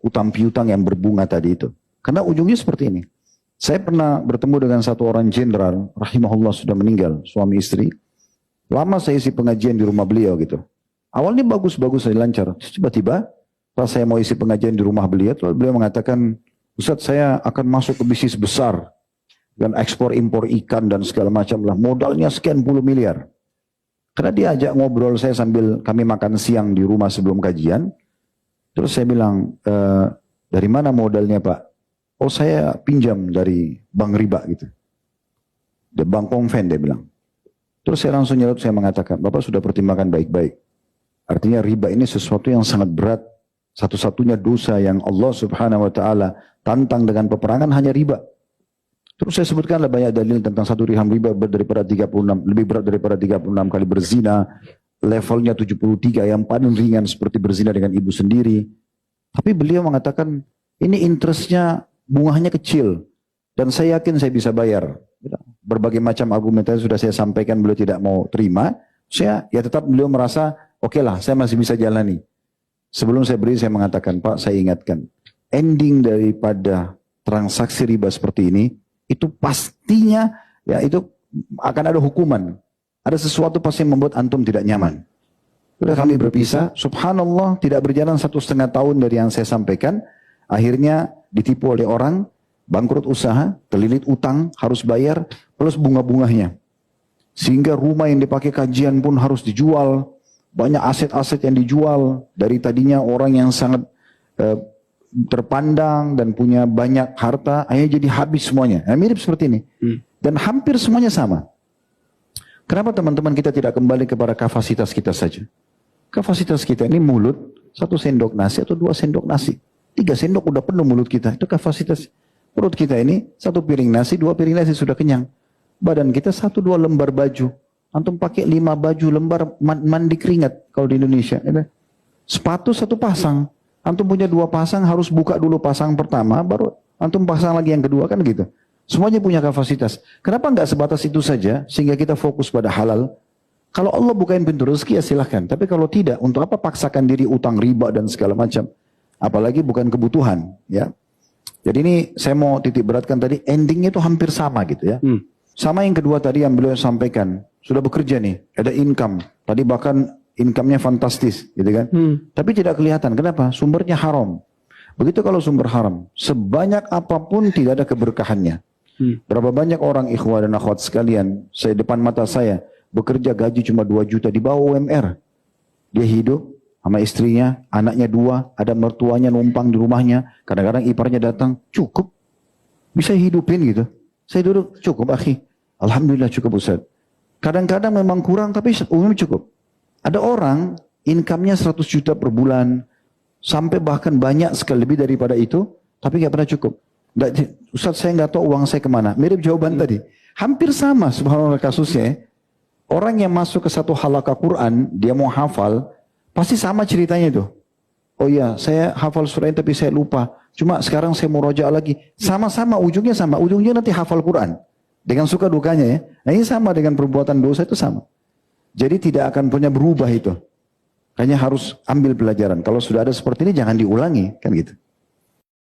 utang piutang yang berbunga tadi itu. Karena ujungnya seperti ini. Saya pernah bertemu dengan satu orang jenderal, rahimahullah sudah meninggal, suami istri. Lama saya isi pengajian di rumah beliau gitu. Awalnya bagus-bagus saya lancar. Tiba-tiba pas saya mau isi pengajian di rumah beliau, beliau mengatakan, Ustaz saya akan masuk ke bisnis besar. Dan ekspor impor ikan dan segala macam lah. Modalnya sekian puluh miliar. Karena dia ajak ngobrol saya sambil kami makan siang di rumah sebelum kajian. Terus saya bilang, dari mana modalnya Pak? Oh saya pinjam dari bank riba gitu. Dia bank konven dia bilang. Terus saya langsung nyelot, saya mengatakan, Bapak sudah pertimbangkan baik-baik. Artinya riba ini sesuatu yang sangat berat. Satu-satunya dosa yang Allah subhanahu wa ta'ala tantang dengan peperangan hanya riba. Terus saya sebutkanlah banyak dalil tentang 1 dirham riba daripada 36, lebih berat daripada 36 kali berzina. Levelnya 73 yang paling ringan seperti berzina dengan ibu sendiri. Tapi beliau mengatakan ini interestnya bunganya kecil. Dan saya yakin saya bisa bayar. Berbagai macam argumentasi sudah saya sampaikan, beliau tidak mau terima. Saya ya tetap beliau merasa oke lah saya masih bisa jalani. Sebelum saya beri saya mengatakan Pak saya ingatkan. Ending daripada transaksi riba seperti ini. Itu pastinya ya itu akan ada hukuman. Ada sesuatu pasti yang membuat antum tidak nyaman. Sudah kami berpisah, subhanallah tidak berjalan 1,5 tahun dari yang saya sampaikan. Akhirnya ditipu oleh orang, bangkrut usaha, terlilit utang, harus bayar, plus bunga-bunganya. Sehingga rumah yang dipakai kajian pun harus dijual. Banyak aset-aset yang dijual. Dari tadinya orang yang sangat terpandang dan punya banyak harta, akhirnya jadi habis semuanya. Nah, mirip seperti ini. Dan hampir semuanya sama. Kenapa teman-teman kita tidak kembali kepada kapasitas kita saja? Kapasitas kita ini mulut, 1 sendok nasi atau 2 sendok nasi. 3 sendok udah penuh mulut kita. Itu kapasitas. Perut kita ini 1 piring nasi, 2 piring nasi sudah kenyang. Badan kita 1-2 lembar baju. Antum pakai 5 baju lembar mandi keringat kalau di Indonesia. Sepatu 1 pasang. Antum punya 2 pasang harus buka dulu pasang pertama, baru antum pasang lagi yang kedua kan gitu. Semuanya punya kapasitas. Kenapa enggak sebatas itu saja sehingga kita fokus pada halal? Kalau Allah bukain pintu rezeki ya silahkan. Tapi kalau tidak, untuk apa paksakan diri utang riba dan segala macam? Apalagi bukan kebutuhan. Ya. Jadi ini saya mau titik beratkan tadi, endingnya itu hampir sama gitu ya. Sama yang kedua tadi yang beliau sampaikan, sudah bekerja nih, ada income. Tadi bahkan income-nya fantastis gitu kan. Tapi tidak kelihatan. Kenapa? Sumbernya haram. Begitu kalau sumber haram, sebanyak apapun tidak ada keberkahannya. Berapa banyak orang ikhwah dan akhwat sekalian, saya depan mata saya, bekerja gaji cuma 2 juta, di bawah UMR. Dia hidup sama istrinya, anaknya 2, ada mertuanya numpang di rumahnya, kadang-kadang iparnya datang, cukup. Bisa hidupin gitu. Saya duduk, cukup akhi. Alhamdulillah cukup Ustaz. Kadang-kadang memang kurang, tapi umumnya cukup. Ada orang, income-nya 100 juta per bulan, sampai bahkan banyak sekali lebih daripada itu, tapi nggak pernah cukup. Ustaz saya nggak tahu uang saya kemana. Mirip jawaban tadi. Hampir sama subhanallah kasusnya. Orang yang masuk ke satu halaqah Quran, dia mau hafal, pasti sama ceritanya itu. Oh iya, saya hafal surah ini tapi saya lupa. Cuma sekarang saya mau roja lagi. Sama-sama, ujungnya sama. Ujungnya nanti hafal Quran. Dengan suka dukanya ya. Nah ini sama dengan perbuatan dosa itu sama. Jadi tidak akan punya berubah itu. Hanya harus ambil pelajaran. Kalau sudah ada seperti ini jangan diulangi. Kan gitu.